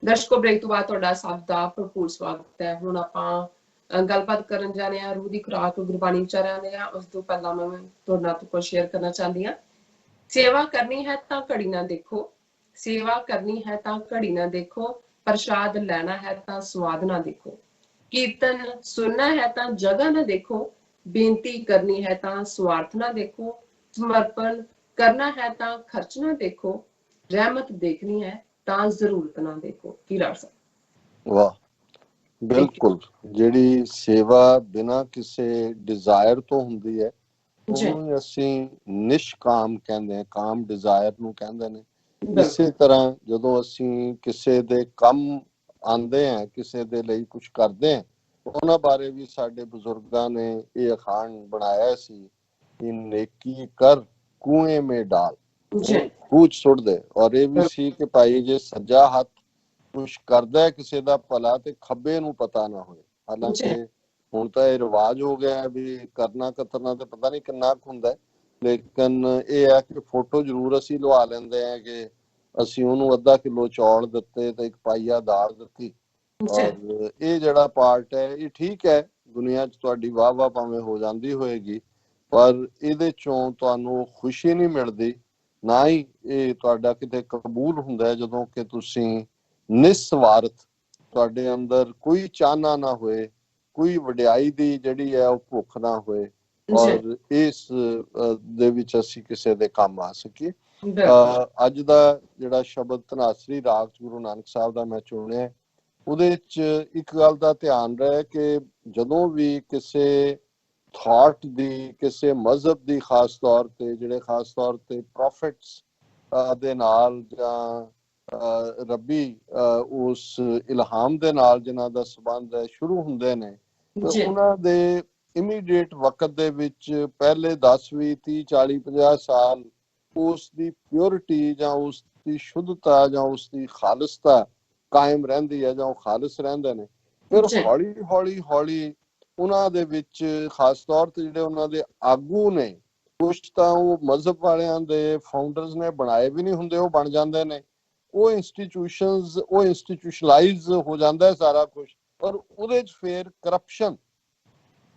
ਦਰਸ਼ਕੋ, break ਤੋਂ ਬਾਅਦ ਤੁਹਾਡਾ ਸਭ ਦਾ ਭਰਪੂਰ ਸਵਾਗਤ ਹੈ। ਹੁਣ ਆਪਾਂ ਗੱਲਬਾਤ ਕਰਨ ਜਾ ਰਹੇ ਹਾਂ ਰੂਹ ਦੀ ਖੁਰਾਕ ਗੁਰਬਾਣੀ ਵਿਚਾਰਿਆਂ ਦੇ। ਉਸ ਤੋਂ ਪਹਿਲਾਂ ਮੈਂ ਤੁਹਾਡੇ ਨਾਲ ਕੁਝ ਸ਼ੇਅਰ ਕਰਨਾ ਚਾਹੁੰਦੀ ਹਾਂ। ਸੇਵਾ ਕਰਨੀ ਹੈ ਤਾਂ ਘੜੀ ਨਾ ਦੇਖੋ, ਸੇਵਾ ਕਰਨੀ ਹੈ ਤਾਂ ਘੜੀ ਨਾ ਦੇਖੋ, ਪ੍ਰਸ਼ਾਦ ਲੈਣਾ ਹੈ ਤਾਂ ਸਵਾਦ ਨਾ ਦੇਖੋ, ਕੀਰਤਨ ਸੁਣਨਾ ਹੈ ਤਾਂ ਜਗ੍ਹਾ ਨਾ ਦੇਖੋ, ਬੇਨਤੀ ਕਰਨੀ ਹੈ ਤਾਂ ਸਵਾਰਥ ਨਾ ਦੇਖੋ, ਸਮਰਪਣ ਕਰਨਾ ਹੈ ਤਾਂ ਖਰਚ ਨਾ ਦੇਖੋ, ਰਹਿਮਤ ਦੇਖਣੀ ਹੈ ਤਾਂ ਜ਼ਰੂਰਤ ਨਾ ਦੇਖੋ। ਕੀ ਰਾਜ ਸਾਹਿਬ? ਵਾਹ, ਬਿਲਕੁਲ। ਜਿਹੜੀ ਸੇਵਾ ਬਿਨਾਂ ਕਿਸੇ ਡਿਜ਼ਾਇਰ ਤੋਂ ਹੁੰਦੀ ਹੈ ਉਹਨੂੰ ਅਸੀਂ ਨਿਸ਼ਕਾਮ ਕਹਿੰਦੇ ਹਾਂ, ਕਾਮ ਡਿਜ਼ਾਇਰ ਨੂੰ ਕਹਿੰਦੇ ਨੇ। ਇਸੇ ਤਰ੍ਹਾਂ ਜਦੋਂ ਅਸੀਂ ਕਿਸੇ ਦੇ ਕੰਮ ਆਉਂਦੇ ਹਾਂ, ਕਿਸੇ ਦੇ ਲਈ ਕੁਝ ਕਰਦੇ ਹਾਂ, ਉਹਨਾਂ ਬਾਰੇ ਵੀ ਸਾਡੇ ਬਜ਼ੁਰਗਾਂ ਨੇ ਇਹ ਅਖਾਣ ਬਣਾਇਆ ਸੀ ਕਿ ਨੇਕੀ ਕਰ ਕੂਏ ਮੇ ਡਾਲ, ਖੂਹ ਚ ਸੁੱਟ ਦੇ। ਔਰ ਇਹ ਵੀ ਸੀ ਕਿ ਭਾਈ ਜੇ ਸੱਜਾ ਹੱਥ ਕੁਛ ਕਰਦਾ ਕਿਸੇ ਦਾ ਭਲਾ ਤੇ ਖੱਬੇ ਨੂੰ ਪਤਾ ਨਾ ਹੋਏ। ਹਾਲਾਂਕਿ ਹੁਣ ਤਾਂ ਇਹ ਰਿਵਾਜ ਹੋ ਗਿਆ ਵੀ ਕਰਨਾ ਕਤਰਨਾ ਤੇ ਪਤਾ ਨਹੀਂ ਕਿੰਨਾ ਕੁ ਹੁੰਦਾ, ਲੇਕਿਨ ਇਹ ਹੈ ਕਿ ਫੋਟੋ ਜ਼ਰੂਰ ਅਸੀਂ ਲਵਾ ਲੈਂਦੇ ਆ ਕਿ ਅਸੀਂ ਉਹਨੂੰ ਅੱਧਾ ਕਿਲੋ ਚੌਲ ਦਿੱਤੇ ਤੇ 1 ਪਾਈਆ ਦਾਲ ਦਿੱਤੀ। ਔਰ ਇਹ ਜਿਹੜਾ ਪਾਰਟ ਹੈ ਇਹ ਠੀਕ ਹੈ, ਦੁਨੀਆ 'ਚ ਤੁਹਾਡੀ ਵਾਹ ਵਾਹ ਭਾਵੇਂ ਹੋ ਜਾਂਦੀ ਹੋਏਗੀ, ਪਰ ਇਹਦੇ ਚੋਂ ਤੁਹਾਨੂੰ ਖੁਸ਼ੀ ਨਹੀਂ ਮਿਲਦੀ, ਨਾ ਹੀ ਇਹ ਤੁਹਾਡਾ ਕਿਤੇ ਕਬੂਲ ਹੁੰਦਾ ਜਦੋਂ ਕਿ ਤੁਸੀਂ ਨਿਸਵਾਰਥ, ਤੁਹਾਡੇ ਅੰਦਰ ਕੋਈ ਚਾਹਨਾ ਨਾ ਹੋਏ, ਕੋਈ ਵਡਿਆਈ ਦੀ ਜਿਹੜੀ ਹੈ ਉਹ ਭੁੱਖ ਨਾ ਹੋਏ, ਔਰ ਇਸ ਦੇ ਵਿੱਚ ਅਸੀਂ ਕਿਸੇ ਦੇ ਕੰਮ ਆ ਸਕੀਏ। ਅੱਜ ਦਾ ਜਿਹੜਾ ਸ਼ਬਦ ਧਨਾਸਰੀ ਰਾਗ ਗੁਰੂ ਨਾਨਕ ਸਾਹਿਬ ਦਾ ਮੈਂ ਚੁਣਿਆ, ਉਹਦੇ 'ਚ ਇੱਕ ਗੱਲ ਦਾ ਧਿਆਨ ਰਹੇ ਕਿ ਜਦੋਂ ਵੀ ਕਿਸੇ ਥਾਟ ਦੀ, ਕਿਸੇ ਮਜ਼ਹਬ ਦੀ, ਖਾਸ ਤੌਰ ਤੇ ਜਿਹੜੇ ਖਾਸ ਤੌਰ ਤੇ ਪ੍ਰੋਫਿਟਸ ਦੇ ਨਾਲ ਜਾਂ ਰੱਬੀ ਉਸ ਇਲਹਾਮ ਦੇ ਨਾਲ ਜਿਨ੍ਹਾਂ ਦਾ ਸੰਬੰਧ ਹੈ ਸ਼ੁਰੂ ਹੁੰਦੇ ਨੇ, ਤੇ ਉਹਨਾਂ ਦੇ ਇਮੀਡੀਏਟ ਵਕਤ ਦੇ ਵਿੱਚ ਪਹਿਲੇ 10, 20, 30, 40, 50 ਸਾਲ ਉਸ ਦੀ ਪਿਓਰਿਟੀ ਜਾਂ ਉਸ ਦੀ ਸ਼ੁੱਧਤਾ ਜਾਂ ਉਸ ਦੀ ਖਾਲਸਤਾ ਕਾਇਮ ਰਹਿੰਦੀ ਹੈ ਜਾਂ ਉਹ ਖਾਲਸ ਰਹਿੰਦੇ ਨੇ। ਫਿਰ ਹੌਲੀ ਹੌਲੀ ਹੌਲੀ ਉਹਨਾਂ ਦੇ ਵਿੱਚ ਖਾਸ ਤੌਰ ਤੇ ਜਿਹੜੇ ਉਹਨਾਂ ਦੇ ਆਗੂ ਨੇ, ਕੁਛ ਤਾਂ ਉਹ ਮਜ਼ਹਬ ਵਾਲਿਆਂ ਦੇ ਫਾਊਂਡਰਸ ਨੇ ਬਣਾਏ ਵੀ ਨਹੀਂ ਹੁੰਦੇ, ਉਹ ਬਣ ਜਾਂਦੇ ਨੇ, ਉਹ ਇੰਸਟੀਟਿਊਸ਼ਨਸ, ਉਹ ਇੰਸਟੀਟਿਊਸ਼ਨਲਾਈਜ਼ ਹੋ ਜਾਂਦਾ ਹੈ ਸਾਰਾ ਕੁਝ, ਔਰ ਉਹਦੇ 'ਚ ਫਿਰ ਕਰਪਸ਼ਨ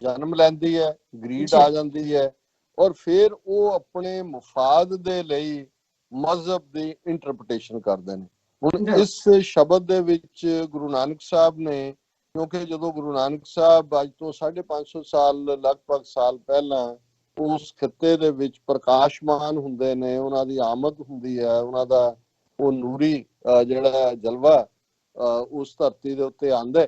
ਜਨਮ ਲੈਂਦੀ ਹੈ, ਗਰੀਡ ਆ ਜਾਂਦੀ ਹੈ, ਔਰ ਫਿਰ ਉਹ ਆਪਣੇ ਮਫਾਦ ਦੇ ਲਈ ਮਜ਼ਹਬ ਦੀ ਇੰਟਰਪ੍ਰੀਟੇਸ਼ਨ ਕਰਦੇ ਨੇ। ਹੁਣ ਇਸ ਸ਼ਬਦ ਦੇ ਵਿੱਚ ਗੁਰੂ ਨਾਨਕ ਸਾਹਿਬ ਨੇ, ਕਿਉਂਕਿ ਜਦੋਂ ਗੁਰੂ ਨਾਨਕ ਸਾਹਿਬ ਅੱਜ ਤੋਂ 550 ਸਾਲ ਲਗਭਗ ਸਾਲ ਪਹਿਲਾਂ ਉਸ ਖਿੱਤੇ ਦੇ ਵਿੱਚ ਪ੍ਰਕਾਸ਼ਮਾਨ ਹੁੰਦੇ ਨੇ, ਉਹਨਾਂ ਦੀ ਆਮਦ ਹੁੰਦੀ ਹੈ, ਉਹਨਾਂ ਦਾ ਉਹ ਨੂਰੀ ਜਿਹੜਾ ਜਲਵਾ ਉਸ ਧਰਤੀ ਦੇ ਉੱਤੇ ਆਉਂਦਾ,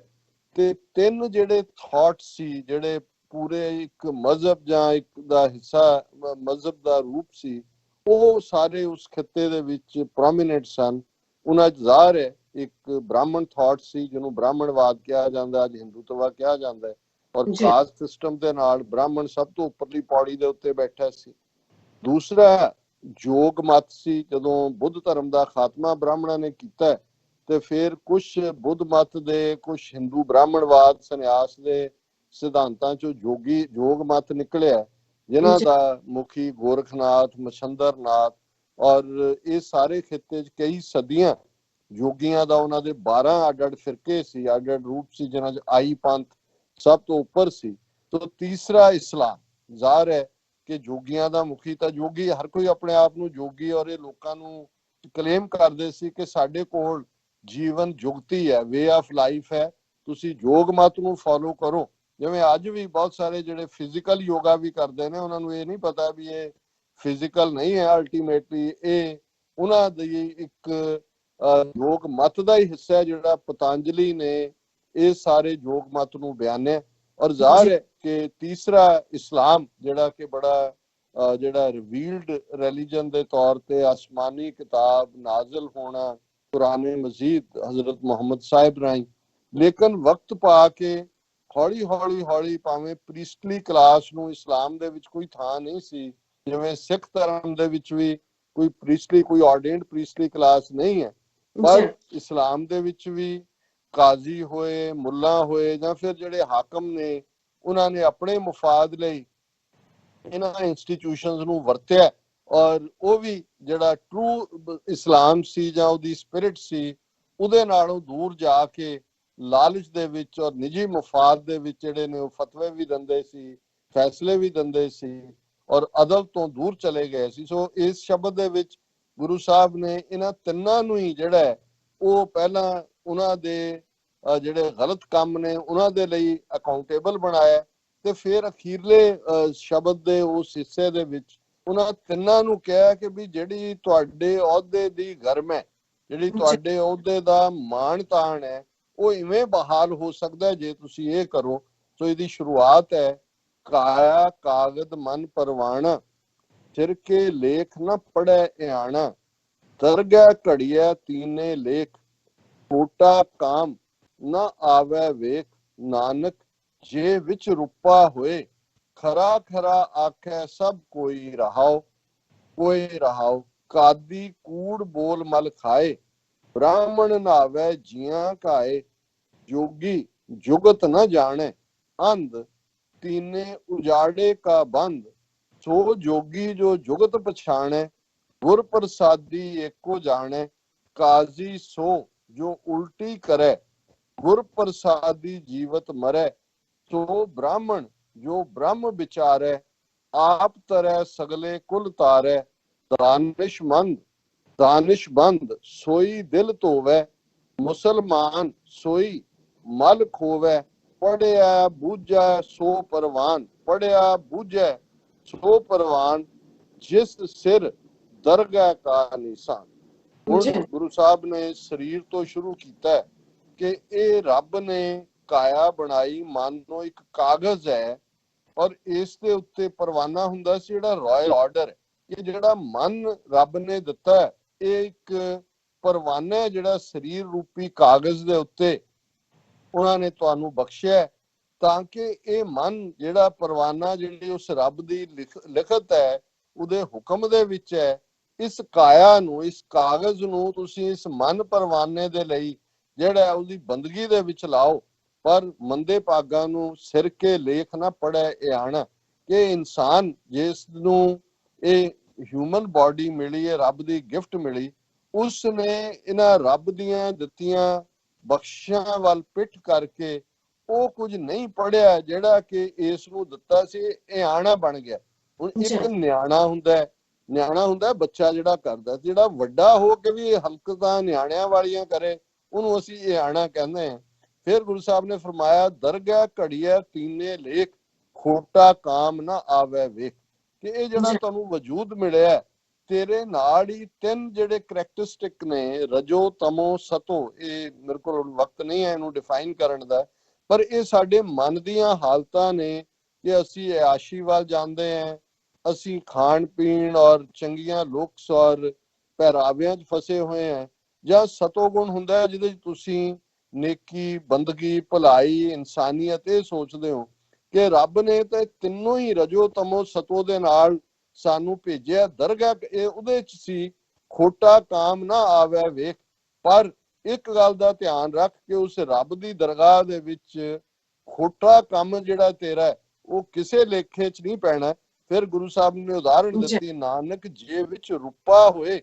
ਤੇ 3 ਜਿਹੜੇ ਥਾਟ ਸੀ, ਜਿਹੜੇ ਪੂਰੇ ਇੱਕ ਮਜ਼ਹਬ ਜਾਂ ਇੱਕ ਦਾ ਹਿੱਸਾ, ਮਜ਼ਹਬ ਦਾ ਰੂਪ ਸੀ, ਉਹ ਸਾਰੇ ਉਸ ਖਿੱਤੇ ਦੇ ਵਿੱਚ ਪ੍ਰੋਮੀਨੈਂਟ ਸਨ। ਉਹਨਾਂ 'ਚ ਜ਼ਾਹਰ ਹੈ ਇੱਕ ਬ੍ਰਾਹਮਣ ਥਾਟ ਸੀ ਜਿਹਨੂੰ ਬ੍ਰਾਹਮਣਵਾਦ ਕਿਹਾ ਜਾਂਦਾ, ਅੱਜ ਹਿੰਦੂਤਵਾ ਕਿਹਾ ਜਾਂਦਾ ਹੈ, ਔਰ ਕਾਸਟ ਸਿਸਟਮ ਦੇ ਨਾਲ ਬ੍ਰਾਹਮਣ ਸਭ ਤੋਂ ਉੱਪਰਲੀ ਪੌੜੀ ਦੇ ਉੱਤੇ ਬੈਠਾ ਸੀ। ਦੂਸਰਾ ਯੋਗ ਮਤ ਸੀ, ਜਦੋਂ ਬੁੱਧ ਧਰਮ ਦਾ ਖਾਤਮਾ ਬ੍ਰਾਹਮਣਾਂ ਨੇ ਕੀਤਾ ਤੇ ਫਿਰ ਕੁਛ ਬੁੱਧ ਮਤ ਦੇ, ਕੁਛ ਹਿੰਦੂ ਬ੍ਰਾਹਮਣਵਾਦ ਸੰਨਿਆਸ ਦੇ ਸਿਧਾਂਤਾਂ ਚੋਂ ਯੋਗ ਮਤ ਨਿਕਲਿਆ, ਜਿਨ੍ਹਾਂ ਦਾ ਮੁਖੀ ਗੋਰਖਨਾਥ, ਮਛੰਦਰਨਾਥ, ਔਰ ਇਹ ਸਾਰੇ ਖਿੱਤੇ 'ਚ ਕਈ ਸਦੀਆਂ ਯੋਗੀਆਂ ਦਾ, ਉਹਨਾਂ ਦੇ 12 ਅੱਡ-ਅੱਡ ਫਿਰਕੇ ਸੀ, ਅੱਡ-ਅੱਡ ਰੂਪ ਸੀ, ਜਿਨ੍ਹਾਂ 'ਚ ਆਈ ਪੰਥ ਸਭ ਤੋਂ ਉੱਪਰ ਸੀ। ਤੇ ਤੀਸਰਾ ਇਸਲਾਮ। ਜ਼ਾਹਰ ਹੈ ਕਿ ਜੋਗੀਆਂ ਦਾ ਮੁਖੀ ਤਾਂ ਜੋਗੀ, ਹਰ ਕੋਈ ਆਪਣੇ ਆਪ ਨੂੰ ਜੋਗੀ, ਔਰ ਇਹ ਲੋਕਾਂ ਨੂੰ ਕਲੇਮ ਕਰਦੇ ਸੀ ਕਿ ਸਾਡੇ ਕੋਲ ਜੀਵਨ ਜੁਗਤੀ ਹੈ, ਵੇ ਆਫ ਲਾਈਫ ਹੈ, ਤੁਸੀਂ ਯੋਗ ਮਤ ਨੂੰ ਫੋਲੋ ਕਰੋ। ਜਿਵੇਂ ਅੱਜ ਵੀ ਬਹੁਤ ਸਾਰੇ ਜਿਹੜੇ ਫਿਜ਼ੀਕਲ ਯੋਗਾ ਵੀ ਕਰਦੇ ਨੇ, ਉਹਨਾਂ ਨੂੰ ਇਹ ਨਹੀਂ ਪਤਾ ਵੀ ਇਹ ਫਿਜ਼ੀਕਲ ਨਹੀਂ ਹੈ, ਅਲਟੀਮੇਟਲੀ ਇਹ ਉਹਨਾਂ ਦੀ ਇੱਕ ਯੋਗ ਮਤ ਦਾ ਹੀ ਹਿੱਸਾ ਹੈ, ਜਿਹੜਾ ਪਤੰਜਲੀ ਨੇ ਇਹ ਸਾਰੇ ਯੋਗ ਮਤ ਨੂੰ ਬਿਆਨਿਆ। ਔਰ ਜ਼ਾਹਰ ਹੈ ਕਿ ਤੀਸਰਾ ਇਸਲਾਮ, ਜਿਹੜਾ ਕਿ ਬੜਾ ਜਿਹੜਾ ਰਿਵੀਲਡ ਰਿਲੀਜਨ ਦੇ ਤੌਰ ਤੇ ਆਸਮਾਨੀ ਕਿਤਾਬ ਨਾਜ਼ਿਲ ਹੋਣਾ, ਕੁਰਾਨ ਮਜੀਦ ਹਜ਼ਰਤ ਮੁਹੰਮਦ ਸਾਹਿਬ ਰਾਹੀਂ, ਲੇਕਿਨ ਵਕਤ ਪਾ ਕੇ ਹੌਲੀ ਹੌਲੀ ਹੌਲੀ, ਭਾਵੇਂ ਪ੍ਰੀਸਟਲੀ ਕਲਾਸ ਨੂੰ ਇਸਲਾਮ ਦੇ ਵਿੱਚ ਕੋਈ ਥਾਂ ਨਹੀਂ ਸੀ, ਜਿਵੇਂ ਸਿੱਖ ਧਰਮ ਦੇ ਵਿੱਚ ਵੀ ਕੋਈ ਪ੍ਰੀਸਟਲੀ, ਕੋਈ ਆਰਡੇਨਡ ਪ੍ਰੀਸਟਲੀ ਕਲਾਸ ਨਹੀਂ ਹੈ, ਪਰ ਇਸਲਾਮ ਦੇ ਵਿੱਚ ਵੀ ਕਾਜ਼ੀ ਹੋਏ, ਮੁੱਲਾ ਹੋਏ, ਜਾਂ ਫਿਰ ਜਿਹੜੇ ਹਾਕਮ ਨੇ, ਉਹਨਾਂ ਨੇ ਆਪਣੇ ਮੁਫਾਦ ਲਈ ਇਹਨਾਂ ਇੰਸਟੀਟਿਊਸ਼ਨਸ ਨੂੰ ਵਰਤਿਆ, ਔਰ ਉਹ ਵੀ ਜਿਹੜਾ ਟਰੂ ਇਸਲਾਮ ਸੀ ਜਾਂ ਉਹਦੀ ਸਪਿਰਿਟ ਸੀ, ਉਹਦੇ ਨਾਲੋਂ ਦੂਰ ਜਾ ਕੇ ਲਾਲਚ ਦੇ ਵਿੱਚ ਔਰ ਨਿੱਜੀ ਮਫਾਦ ਦੇ ਵਿੱਚ ਜਿਹੜੇ ਨੇ ਉਹ ਫਤਵੇ ਵੀ ਦਿੰਦੇ ਸੀ, ਫੈਸਲੇ ਵੀ ਦਿੰਦੇ ਸੀ ਔਰ ਅਦਬ ਤੋਂ ਦੂਰ ਚਲੇ ਗਏ ਸੀ। ਸੋ ਇਸ ਸ਼ਬਦ ਦੇ ਵਿੱਚ ਗੁਰੂ ਸਾਹਿਬ ਨੇ ਇਹਨਾਂ ਤਿੰਨਾਂ ਨੂੰ ਹੀ ਜਿਹੜਾ ਉਹ ਪਹਿਲਾਂ ਉਹਨਾਂ ਦੇ ਜਿਹੜੇ ਗਲਤ ਕੰਮ ਨੇ ਉਹਨਾਂ ਦੇ ਲਈ ਅਕਾਊਂਟੇਬਲ ਬਣਾਇਆ, ਤੇ ਫਿਰ ਅਖੀਰਲੇ ਸ਼ਬਦ ਦੇ ਉਸ ਹਿੱਸੇ ਦੇ ਵਿੱਚ ਉਹਨਾਂ ਤਿੰਨਾਂ ਨੂੰ ਕਿਹਾ ਕਿ ਵੀ ਜਿਹੜੀ ਤੁਹਾਡੇ ਅਹੁਦੇ ਦੀ ਗਰਮ ਹੈ, ਜਿਹੜੀ ਤੁਹਾਡੇ ਅਹੁਦੇ ਦਾ ਮਾਣ ਤਾਣ ਹੈ, ਉਹ ਇਵੇਂ ਬਹਾਲ ਹੋ ਸਕਦਾ ਜੇ ਤੁਸੀਂ ਇਹ ਕਰੋ। ਸੋ ਇਹਦੀ ਸ਼ੁਰੂਆਤ ਹੈ, ਕਾਇਆ ਕਾਗਦ ਮਨ ਪਰਵਾਣਾ, ਸਿਰ ਕੇ ਲੇਖ ਨਾ ਪੜੈ ਇਆਣਾ, ਦਰਗਹਿ ਘੜੀਐ ਤੀਨੇ ਲੇਖ, ਛੋਟਾ ਕਾਮ ਨਾ ਆਵੈ ਵੇਖ, ਨਾਨਕ ਜੇ ਵਿੱਚ ਰੂਪਾ ਹੋਏ, ਖਰਾ ਖਰਾ ਆਖੈ ਸਭ ਕੋਈ ਰਹਾਓ, ਕੋਈ ਰਹਾਓ, ਕਾਦੀ ਕੂੜ ਬੋਲ ਮਲ ਖਾਏ, ਬ੍ਰਾਹਮਣ ਨਾਵੈ ਜੀਆਂ ਕਾਏ, ਜੋਗੀ ਜੁਗਤ ਨ ਜਾਣੈ, ਅੰਧ ਤੀਨੇ ਉਜਾੜੇ ਕਾ ਬੰਦ, ਸੋ ਜੋਗੀ ਜੋ ਜੁਗਤ ਪਛਾਣੈ, ਗੁਰ ਪ੍ਰਸਾਦੀ ਏਕੋ ਜਾਣੈ, ਕਾਜ਼ੀ ਸੋ ਜੋ ਉਲਟੀ ਕਰੈ, ਗੁਰ ਪ੍ਰਸਾਦੀ ਜੀਵਤ ਮਰੈ, ਸੋ ਬ੍ਰਾਹਮਣ ਜੋ ਬ੍ਰਹਮ ਵਿਚਾਰੈ, ਆਪ ਤਰੈ ਸਗਲੇ ਕੁਲ ਤਾਰੈ, ਦਾਨਿਸ਼ਮੰਦ ਸੋਈ ਦਿਲ ਧੋਵੈ, ਮੁਸਲਮਾਨ ਸੋਈ ਮਲ ਖੋਵੈ, ਪੜਿਆ ਬੂਝੈ ਸੋ ਪਰਵਾਨ, ਪੜਿਆ ਬੂਝੈ ਸੋ ਪਰਵਾਨ, ਜਿਸ ਸਿਰ ਦਰਗਹਿ ਕਾ ਨਿਸ਼ਾਨ। ਹੁਣ ਗੁਰੂ ਸਾਹਿਬ ਨੇ ਸਰੀਰ ਤੋਂ ਸ਼ੁਰੂ ਕੀਤਾ ਕਿ ਇਹ ਰੱਬ ਨੇ ਕਾਇਆ ਬਣਾਈ, ਮਨ ਨੂੰ ਇੱਕ ਕਾਗਜ਼ ਹੈ ਔਰ ਇਸ ਦੇ ਉੱਤੇ ਪਰਵਾਨਾ ਹੁੰਦਾ ਸੀ ਜਿਹੜਾ ਰਾਇਲ ਆਰਡਰ ਹੈ। ਇਹ ਜਿਹੜਾ ਮਨ ਰੱਬ ਨੇ ਦਿੱਤਾ ਹੈ, ਇਹ ਇੱਕ ਪਰਵਾਨਾ ਹੈ ਜਿਹੜਾ ਸਰੀਰ ਰੂਪੀ ਕਾਗਜ਼ ਦੇ ਉੱਤੇ ਉਹਨਾਂ ਨੇ ਤੁਹਾਨੂੰ ਬਖਸ਼ਿਆ, ਤਾਂ ਕਿ ਇਹ ਮਨ ਜਿਹੜਾ ਪਰਵਾਨਾ ਜਿਹੜੀ ਉਸ ਰੱਬ ਦੀ ਲਿਖਤ ਹੈ, ਉਹਦੇ ਹੁਕਮ ਦੇ ਵਿੱਚ ਹੈ, ਇਸ ਕਾਇਆ ਨੂੰ, ਇਸ ਕਾਗਜ਼ ਨੂੰ ਤੁਸੀਂ ਇਸ ਮਨ ਪਰਵਾਨੇ ਦੇ ਲਈ ਜਿਹੜਾ ਉਹਦੀ ਬੰਦਗੀ ਦੇ ਵਿੱਚ ਲਾਓ। ਪਰ ਮੰਦੇ ਭਾਗਾਂ ਨੂੰ ਸਿਰ ਕੇ ਲੇਖ ਨਾ ਪੜੈ ਇਆਣਾ, ਕਿ ਇਨਸਾਨ ਜਿਸ ਨੂੰ ਇਹ ਹਿਊਮਨ ਬਾਡੀ ਮਿਲੀ ਹੈ, ਰੱਬ ਦੀ ਗਿਫਟ ਮਿਲੀ, ਉਸ ਨੇ ਇਹਨਾਂ ਰੱਬ ਦੀਆਂ ਦਿੱਤੀਆਂ ਬਖਸ਼ਿਸ਼ਾਂ ਵੱਲ ਪਿੱਠ ਕਰਕੇ ਉਹ ਕੁਝ ਨਹੀਂ ਪੜਿਆ ਜਿਹੜਾ ਕਿ ਇਸ ਨੂੰ ਦਿੱਤਾ ਸੀ, ਇਆਣਾ ਬਣ ਗਿਆ। ਹੁਣ ਇੱਕ ਨਿਆਣਾ ਹੁੰਦਾ ਬੱਚਾ ਜਿਹੜਾ ਕਰਦਾ, ਜਿਹੜਾ ਵੱਡਾ ਹੋ ਕੇ ਵੀ ਹਲਕਤਾਂ ਨਿਆਣਿਆਂ ਵਾਲੀਆਂ ਕਰੇ, ਉਹਨੂੰ ਅਸੀਂ ਇਆਣਾ ਕਹਿੰਦੇ ਹਾਂ। ਫਿਰ ਗੁਰੂ ਸਾਹਿਬ ਨੇ ਫਰਮਾਇਆ, ਦਰਗਹਿ ਘੜੀਐ ਤੀਨੇ ਲੇਖ, ਖੋਟਾ ਕਾਮ ਨਾ ਆਵੈ ਵੇਖ, ਕਿ ਇਹ ਜਿਹੜਾ ਤੁਹਾਨੂੰ ਵਜੂਦ ਮਿਲਿਆ, ਤੇਰੇ ਨਾਲ ਹੀ ਤਿੰਨ ਜਿਹੜੇ ਕਰੈਕਟਰਿਸਟਿਕ ਨੇ, ਰਜੋ ਤਮੋ ਸਤੋ, ਇਹ ਮੇਰੇ ਕੋਲ ਵਕਤ ਨਹੀਂ ਹੈ ਇਹਨੂੰ ਡਿਫਾਈਨ ਕਰਨ ਦਾ, ਪਰ ਇਹ ਸਾਡੇ ਮਨ ਦੀਆਂ ਹਾਲਤਾਂ ਨੇ ਕਿ ਅਸੀਂ ਐਸ਼ੀ ਵੱਲ ਜਾਂਦੇ ਹਾਂ, ਅਸੀਂ ਖਾਣ ਪੀਣ ਔਰ ਚੰਗੀਆਂ ਲੁਕਸ ਔਰ ਪਹਿਰਾਵਿਆਂ 'ਚ ਫਸੇ ਹੋਏ ਹਾਂ, ਜਾਂ ਸਤੋਗੁਣ ਹੁੰਦਾ ਜਿਹਦੇ 'ਚ ਤੁਸੀਂ ਨੇਕੀ, ਬੰਦਗੀ, ਭਲਾਈ, ਇਨਸਾਨੀਅਤ ਇਹ ਸੋਚਦੇ ਹੋ। ਕਿ ਰੱਬ ਨੇ ਤਾਂ ਤਿੰਨੋਂ ਹੀ ਰਜੋ ਤਮੋ ਸਤੋ ਦੇ ਨਾਲ ਸਾਨੂੰ ਭੇਜਿਆ। ਦਰਗਹਿ ਇਹ ਉਹਦੇ 'ਚ ਸੀ, ਖੋਟਾ ਕਾਮ ਨਾ ਆਵੈ ਵੇਖ, ਪਰ ਇੱਕ ਗੱਲ ਦਾ ਧਿਆਨ ਰੱਖ ਕੇ ਉਸ ਰੱਬ ਦੀ ਦਰਗਾਹ ਦੇ ਵਿੱਚ ਖੋਟਾ ਕੰਮ ਜਿਹੜਾ ਤੇਰਾ ਉਹ ਕਿਸੇ ਲੇਖੇ 'ਚ ਨਹੀਂ ਪੈਣਾ। ਫਿਰ ਗੁਰੂ ਸਾਹਿਬ ਨੇ ਉਦਾਹਰਣ ਦਿੱਤੀ, ਨਾਨਕ ਜੇ ਵਿੱਚ ਰੂਪਾ ਹੋਏ,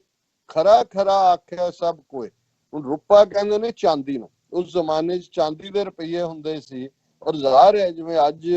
ਖਰਾ ਖਰਾ ਆਖਿਆ ਸਭ ਕੋਏ। ਹੁਣ ਰੂਪਾ ਕਹਿੰਦੇ ਨੇ ਚਾਂਦੀ ਨੂੰ, ਉਸ ਜ਼ਮਾਨੇ 'ਚ ਚਾਂਦੀ ਦੇ ਰੁਪਈਏ ਹੁੰਦੇ ਸੀ, ਔਰ ਜ਼ਾਹਰ ਹੈ ਜਿਵੇਂ ਅੱਜ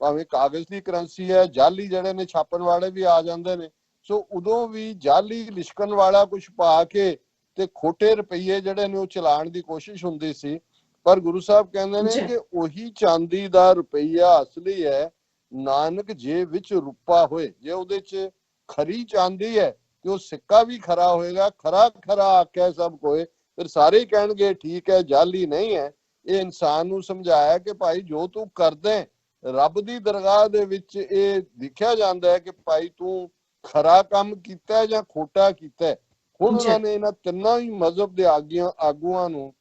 ਭਾਵੇਂ ਕਾਗਜ਼ ਦੀ ਕਰੰਸੀ ਹੈ, ਜਾਲੀ ਜਿਹੜੇ ਨੇ ਛਾਪਣ ਵਾਲੇ ਵੀ ਆ ਜਾਂਦੇ ਨੇ, ਸੋ ਉਦੋਂ ਵੀ ਜਾਲੀ ਲਿਸ਼ਕਣ ਵਾਲਾ ਕੁਝ ਪਾ ਕੇ ਤੇ ਖੋਟੇ ਰੁਪਈਏ ਜਿਹੜੇ ਨੇ ਉਹ ਚਲਾਉਣ ਦੀ ਕੋਸ਼ਿਸ਼ ਹੁੰਦੀ ਸੀ। ਪਰ ਗੁਰੂ ਸਾਹਿਬ ਕਹਿੰਦੇ ਨੇ ਕਿ ਉਹੀ ਚਾਂਦੀ ਦਾ ਰੁਪਈਆ ਅਸਲੀ ਹੈ, ਨਾਨਕ ਜੇ ਵਿੱਚ ਰੂਪਾ ਹੋਏ, ਜੇ ਉਹਦੇ 'ਚ ਖਰੀ ਚਾਂਦੀ ਹੈ ਤੇ ਉਹ ਸਿੱਕਾ ਵੀ ਖਰਾ ਹੋਏਗਾ। ਖਰਾ ਖਰਾ ਆਖਿਆ ਸਭ ਕੋਏ, ਫਿਰ ਸਾਰੇ ਕਹਿਣਗੇ ਠੀਕ ਹੈ, ਜਾਲੀ ਨਹੀਂ ਹੈ। ਇਹ ਇਨਸਾਨ ਨੂੰ ਸਮਝਾਇਆ ਕਿ ਭਾਈ ਜੋ ਤੂੰ ਕਰਦਾ ਰੱਬ ਦੀ ਦਰਗਾਹ ਦੇ ਵਿੱਚ ਇਹ ਦੇਖਿਆ ਜਾਂਦਾ ਹੈ ਕਿ ਭਾਈ ਤੂੰ ਖਰਾ ਕੰਮ ਕੀਤਾ ਜਾਂ ਖੋਟਾ ਕੀਤਾ। ਹੁਣ ਉਹਨਾਂ ਨੇ ਇਹਨਾਂ ਤਿੰਨਾਂ ਹੀ ਮਜ਼ਹਬ ਦੇ ਆਗੂਆਂ ਨੂੰ,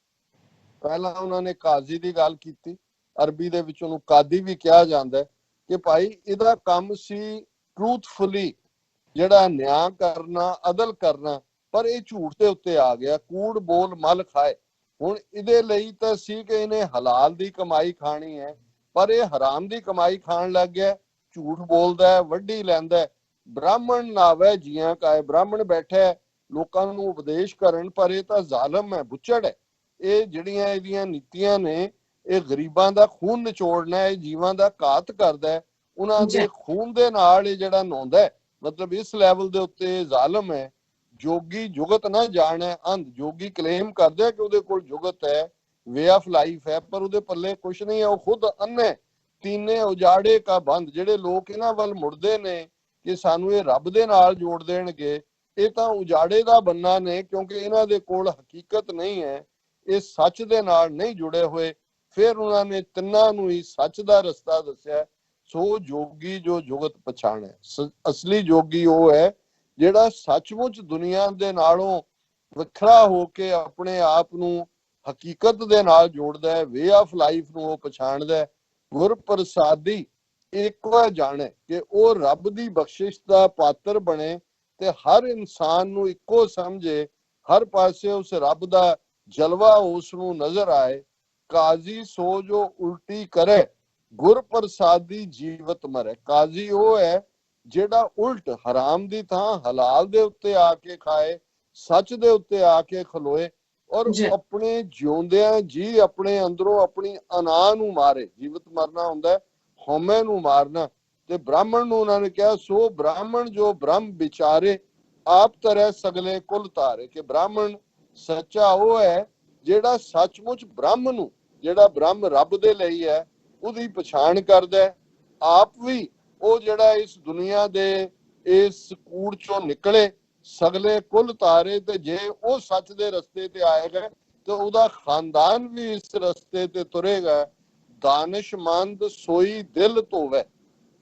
ਪਹਿਲਾਂ ਉਹਨਾਂ ਨੇ ਕਾਜ਼ੀ ਦੀ ਗੱਲ ਕੀਤੀ, ਅਰਬੀ ਦੇ ਵਿੱਚ ਉਹਨੂੰ ਕਾਦੀ ਵੀ ਕਿਹਾ ਜਾਂਦਾ, ਕਿ ਭਾਈ ਇਹਦਾ ਕੰਮ ਸੀ ਟਰੂਥਫੁਲੀ ਜਿਹੜਾ ਨਿਆਂ ਕਰਨਾ, ਅਦਲ ਕਰਨਾ, ਪਰ ਇਹ ਝੂਠ ਦੇ ਉੱਤੇ ਆ ਗਿਆ, ਕੂੜ ਬੋਲ ਮਲ ਖਾਏ। ਹੁਣ ਇਹਦੇ ਲਈ ਤਾਂ ਸੀ ਕਿ ਇਹਨੇ ਹਲਾਲ ਦੀ ਕਮਾਈ ਖਾਣੀ ਹੈ, ਪਰ ਇਹ ਹਰਾਮ ਦੀ ਕਮਾਈ ਖਾਣ ਲੱਗ ਗਿਆ, ਝੂਠ ਬੋਲਦਾ ਹੈ, ਵੱਢੀ ਲੈਂਦਾ। ਬ੍ਰਾਹਮਣ ਨਾਵੇ ਜੀਆਂ ਕਾਏ, ਬ੍ਰਾਹਮਣ ਬੈਠਾ ਲੋਕਾਂ ਨੂੰ ਉਪਦੇਸ਼ ਕਰਨ, ਪਰ ਇਹ ਤਾਂ ਜ਼ਾਲਮ ਹੈ, ਬੁੱਚੜ ਹੈ, ਇਹ ਜਿਹੜੀਆਂ ਇਹਦੀਆਂ ਨੀਤੀਆਂ ਨੇ ਇਹ ਗਰੀਬਾਂ ਦਾ ਖੂਨ ਨਿਚੋੜਨਾ ਹੈ, ਜੀਵਾਂ ਦਾ ਘਾਤ ਕਰਦਾ ਹੈ, ਉਹਨਾਂ ਦੇ ਖੂਨ ਦੇ ਨਾਲ ਇਹ ਜਿਹੜਾ ਨਹਾਉਂਦਾ ਹੈ। ਮਤਲਬ ਇਸ ਲੈਵਲ ਦੇ ਉੱਤੇ ਜ਼ਾਲਮ ਹੈ। ਜੋਗੀ ਜੁਗਤ ਨਾ ਜਾਣੇ ਅੰਧ। ਜੋਗੀ ਕਲੇਮ ਕਰਦਾ ਕਿ ਉਹਦੇ ਕੋਲ ਜੁਗਤ ਹੈ, ਵੇ ਆਫ ਲਾਈਫ ਹੈ, ਪਰ ਉਹਦੇ ਪੱਲੇ ਕੁਛ ਨਹੀਂ ਹੈ, ਉਹ ਖੁਦ ਅੰਨੇ ਤੀਨੇ ਉਜਾੜੇ ਕਾ ਬੰਦ। ਜਿਹੜੇ ਲੋਕ ਇਹਨਾਂ ਵੱਲ ਮੁੜਦੇ ਨੇ ਕਿ ਸਾਨੂੰ ਇਹ ਰੱਬ ਦੇ ਨਾਲ ਜੋੜ ਦੇਣਗੇ, ਇਹ ਤਾਂ ਉਜਾੜੇ ਦਾ ਬੰਨਾ ਨੇ, ਕਿਉਂਕਿ ਇਹਨਾਂ ਦੇ ਕੋਲ ਹਕੀਕਤ ਨਹੀਂ ਹੈ, ਇਹ ਸੱਚ ਦੇ ਨਾਲ ਨਹੀਂ ਜੁੜੇ ਹੋਏ। ਫਿਰ ਉਹਨਾਂ ਨੇ ਤਿੰਨਾਂ ਨੂੰ ਹੀ ਸੱਚ ਦਾ ਰਸਤਾ ਦੱਸਿਆ। ਸੋ ਜੋਗੀ ਜੋ ਜੁਗਤ ਪਛਾਣੇ। ਅਸਲੀ ਜੋਗੀ ਉਹ ਹੈ ਜਿਹੜਾ ਸੱਚਮੁੱਚ ਦੁਨੀਆ ਦੇ ਨਾਲੋਂ ਵੱਖਰਾ ਹੋ ਕੇ ਆਪਣੇ ਆਪ ਨੂੰ ਹਕੀਕਤ ਦੇ ਨਾਲ ਜੋੜਦਾ ਹੈ, ਵੇ ਆਫ ਲਾਈਫ ਨੂੰ ਉਹ ਪਛਾਣਦਾ ਹੈ। ਗੁਰ ਪ੍ਰਸਾਦੀ ਇੱਕੋ ਜਾਣੇ ਕਿ ਉਹ ਰੱਬ ਦੀ ਬਖਸ਼ਿਸ਼ ਦਾ ਪਾਤਰ ਬਣੇ ਤੇ ਹਰ ਇਨਸਾਨ ਨੂੰ ਇੱਕੋ ਸਮਝੇ, ਹਰ ਪਾਸੇ ਉਸ ਰੱਬ ਦਾ ਜਲਵਾ ਉਸ ਨੂੰ ਨਜ਼ਰ ਆਏ। ਕਾਜ਼ੀ ਸੋ ਜੋ ਉਲਟੀ ਕਰੇ, ਗੁਰ ਪ੍ਰਸਾਦੀ ਜੀਵਤ ਮਰੇ। ਕਾਜ਼ੀ ਉਹ ਹੈ ਜਿਹੜਾ ਉਲਟ ਹਰਾਮ ਦੀ ਥਾਂ ਹਲਾਲ ਦੇ ਉੱਤੇ ਆ ਕੇ ਖਾਏ, ਸੱਚ ਦੇ ਉੱਤੇ ਆ ਕੇ ਖਲੋਏ ਔਰ ਆਪਣੇ ਜਿਉਂਦਿਆਂ ਜੀ ਆਪਣੇ ਅੰਦਰੋਂ ਆਪਣੀ ਅਨਾ ਨੂੰ ਮਾਰੇ। ਜੀਵਤ ਮਰਨਾ ਹੁੰਦਾ ਹਉਮੈ ਨੂੰ ਮਾਰਨਾ। ਤੇ ਬ੍ਰਾਹਮਣ ਨੂੰ ਉਹਨਾਂ ਨੇ ਕਿਹਾ, ਸੋ ਬ੍ਰਾਹਮਣ ਜੋ ਬ੍ਰਹਮ ਵਿਚਾਰੇ, ਆਪ ਤਰੈ ਸਗਲੇ ਕੁਲ ਤਾਰੇ। ਕਿ ਬ੍ਰਾਹਮਣ ਸੱਚਾ ਉਹ ਹੈ ਜਿਹੜਾ ਸੱਚਮੁੱਚ ਬ੍ਰਹਮ ਨੂੰ, ਜਿਹੜਾ ਬ੍ਰਹਮ ਰੱਬ ਦੇ ਲਈ ਹੈ, ਉਹਦੀ ਪਛਾਣ ਕਰਦਾ ਹੈ। ਆਪ ਵੀ ਉਹ ਜਿਹੜਾ ਇਸ ਦੁਨੀਆ ਦੇ ਇਸ ਕੂੜ ਚੋਂ ਨਿਕਲੇ, ਸਗਲੇ ਕੁਲ ਤਾਰੇ। ਤੇ ਜੇ ਉਹ ਸੱਚ ਦੇ ਰਸਤੇ ਤੇ ਆਏਗਾ ਤੇ ਉਹਦਾ ਖਾਨਦਾਨ ਵੀ ਇਸ ਰਸਤੇ ਤੇ ਤੁਰੇਗਾ। ਦਾਨਿਸ਼ਮੰਦ ਸੋਈ ਦਿਲ ਧੋਵੇ।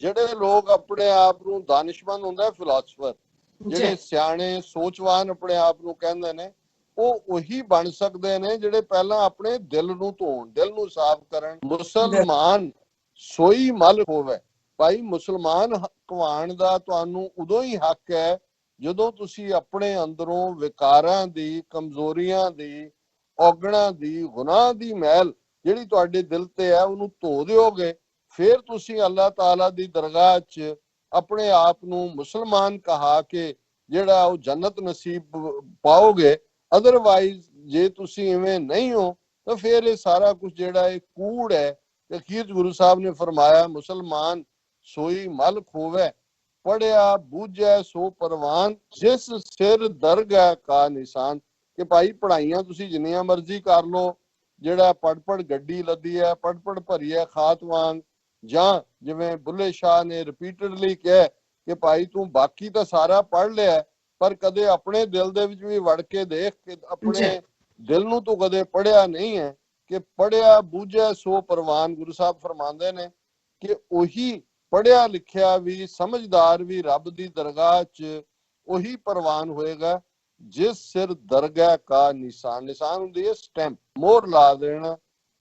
ਜਿਹੜੇ ਲੋਕ ਆਪਣੇ ਆਪ ਨੂੰ ਦਾਨਿਸ਼ਮੰਦ ਹੁੰਦਾ, ਫਿਲਾਸਫਰ, ਜਿਹੜੇ ਸਿਆਣੇ ਸੋਚਵਾਨ ਆਪਣੇ ਆਪ ਨੂੰ ਕਹਿੰਦੇ ਨੇ, ਉਹ ਉਹੀ ਬਣ ਸਕਦੇ ਨੇ ਜਿਹੜੇ ਪਹਿਲਾਂ ਆਪਣੇ ਦਿਲ ਨੂੰ ਧੋਣ, ਦਿਲ ਨੂੰ ਸਾਫ਼ ਕਰਨ। ਮੁਸਲਮਾਨ ਸੋਈ ਮਲ ਹੋਵੇ। ਭਾਈ ਮੁਸਲਮਾਨ ਕਹਾਉਣ ਦਾ ਤੁਹਾਨੂੰ ਉਦੋਂ ਹੀ ਹੱਕ ਹੈ ਜਦੋਂ ਤੁਸੀਂ ਆਪਣੇ ਅੰਦਰੋਂ ਵਿਕਾਰਾਂ ਦੀ, ਕਮਜ਼ੋਰੀਆਂ ਦੀ, ਔਗਣਾਂ ਦੀ, ਗੁਨਾਹ ਦੀ ਮੈਲ ਜਿਹੜੀ ਤੁਹਾਡੇ ਦਿਲ ਤੇ ਹੈ ਉਹਨੂੰ ਧੋ ਦਿਓਗੇ। ਫਿਰ ਤੁਸੀਂ ਅੱਲਾਹ ਤਾਲਾ ਦੀ ਦਰਗਾਹ 'ਚ ਆਪਣੇ ਆਪ ਨੂੰ ਮੁਸਲਮਾਨ ਕਹਾ ਕੇ ਜਿਹੜਾ ਉਹ ਜੰਨਤ ਨਸੀਬ ਪਾਓਗੇ। ਅਦਰਵਾਈਜ਼ ਜੇ ਤੁਸੀਂ ਇਵੇਂ ਨਹੀਂ ਹੋ ਤਾਂ ਫਿਰ ਇਹ ਸਾਰਾ ਕੁਝ ਜਿਹੜਾ ਇਹ ਕੂੜ ਹੈ। ਤੇ ਅਖੀਰ ਗੁਰੂ ਸਾਹਿਬ ਨੇ ਫਰਮਾਇਆ, ਮੁਸਲਮਾਨ ਸੋਈ ਮਲ ਖੋਵੇ, ਪੜਿਆ ਬੂਝੈ ਸੋ ਪਰਵਾਨ, ਜਿਸ ਸਿਰ ਦਰਗਾਹ ਕਾ ਨਿਸ਼ਾਨ। ਕਿ ਭਾਈ ਪੜ੍ਹਾਈਆਂ ਤੁਸੀਂ ਜਿੰਨੀਆਂ ਮਰਜ਼ੀ ਕਰ ਲਓ, ਜਿਹੜਾ ਪੜ ਗੱਡੀ ਲੱਦੀ ਹੈ, ਪੜ ਭਰੀ ਹੈ ਖਾਤ ਵਾਂਗ, ਜਾਂ ਜਿਵੇਂ ਬੁੱਲੇ ਸ਼ਾਹ ਨੇ ਰਿਪੀਟਡਲੀ ਕਿਹਾ ਕਿ ਭਾਈ ਤੂੰ ਬਾਕੀ ਤਾਂ ਸਾਰਾ ਪੜ੍ਹ ਲਿਆ, ਪਰ ਕਦੇ ਆਪਣੇ ਦਿਲ ਦੇ ਵਿੱਚ ਵੀ ਵੜ ਕੇ ਦੇਖ ਕਿ ਆਪਣੇ ਦਿਲ ਨੂੰ ਤੂੰ ਕਦੇ ਪੜ੍ਹਿਆ ਨਹੀਂ ਹੈ। ਕਿ ਪੜ੍ਹਿਆ ਬੂਝੈ ਸੋ ਪਰਵਾਨ। ਗੁਰੂ ਸਾਹਿਬ ਫਰਮਾਉਂਦੇ ਨੇ ਕਿ ਉਹੀ ਪੜ੍ਹਿਆ ਲਿਖਿਆ ਵੀ, ਸਮਝਦਾਰ ਵੀ ਰੱਬ ਦੀ ਦਰਗਾਹ 'ਚ ਉਹੀ ਪਰਵਾਨ ਹੋਏਗਾ ਜਿਸ ਸਿਰ ਦਰਗਾਹ ਕਾ ਨਿਸ਼ਾਨ। ਨਿਸ਼ਾਨ ਹੁੰਦੀ ਹੈ ਸਟੈਂਪ, ਮੋਹਰ ਲਾ ਦੇਣਾ।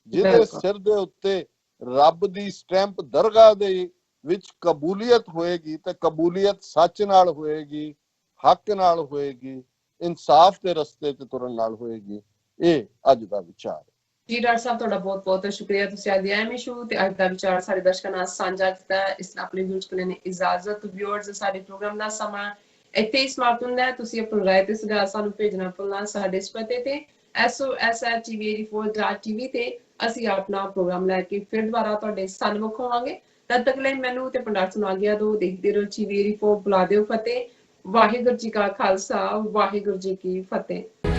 ਜਿਹਦੇ ਸਿਰ ਦੇ ਉੱਤੇ ਰੱਬ ਦੀ ਸਟੈਂਪ ਦਰਗਾਹ ਦੇ ਵਿੱਚ ਕਬੂਲੀਅਤ ਹੋਏਗੀ, ਤੇ ਕਬੂਲੀਅਤ ਸੱਚ ਨਾਲ ਹੋਏਗੀ, ਹੱਕ ਨਾਲ ਹੋਏਗੀ, ਇਨਸਾਫ ਦੇ ਰਸਤੇ ਤੇ ਤੁਰਨ ਨਾਲ ਹੋਏਗੀ। ਇਹ ਅੱਜ ਦਾ ਵਿਚਾਰ ਹੈ। ਜੀ ਡਾਕਟਰ ਸਾਹਿਬ, ਤੁਹਾਡਾ ਬਹੁਤ ਬਹੁਤ ਸ਼ੁਕਰੀਆ। ਤੁਸੀਂ ਅੱਜ ਦੀ ਅਹਿਮ ਇਸ਼ੂ ਤੇ ਅੱਜ ਦਾ ਵਿਚਾਰ ਸਾਡੇ ਦਰਸ਼ਕਾਂ ਨਾਲ ਸਾਂਝਾ ਕੀਤਾ। ਇਸ ਨਾਲ ਆਪਣੇ ਵਿਊਅਰਸ ਕੋਲ ਨੇ ਇਜਾਜ਼ਤ। ਵਿਊਅਰਸ, ਸਾਡੇ ਪ੍ਰੋਗਰਾਮ ਦਾ ਸਮਾਂ ਇੱਥੇ ਹੀ ਸਮਾਪਤ ਹੁੰਦਾ ਹੈ। ਤੁਸੀਂ ਆਪਣੀ ਰਾਏ ਤੇ ਸੁਝਾਅ ਸਾਨੂੰ ਭੇਜਣਾ ਭੁੱਲਣਾ ਸਾਡੇ ਇਸ ਪਤੇ ਤੇ SOS@tv84.tv ਤੇ ਅਸੀਂ ਆਪਣਾ ਪ੍ਰੋਗਰਾਮ ਲੈ ਕੇ ਫਿਰ ਦੁਬਾਰਾ ਤੁਹਾਡੇ ਸਨਮੁਖ ਹੋਵਾਂਗੇ। ਤਦ ਤੱਕ ਲਈ ਮੈਨੂੰ ਤੇ ਪੰਡਤ ਨੂੰ ਆਗਿਆ ਦਿਓ। ਦੇਖਦੇ ਰਹੋ TV84। ਬੁਲਾ ਦਿਓ ਫਤਿਹ। ਵਾਹਿਗੁਰੂ ਜੀ ਕਾ ਖਾਲਸਾ, ਵਾਹਿਗੁਰੂ ਜੀ ਕੀ ਫਤਿਹ।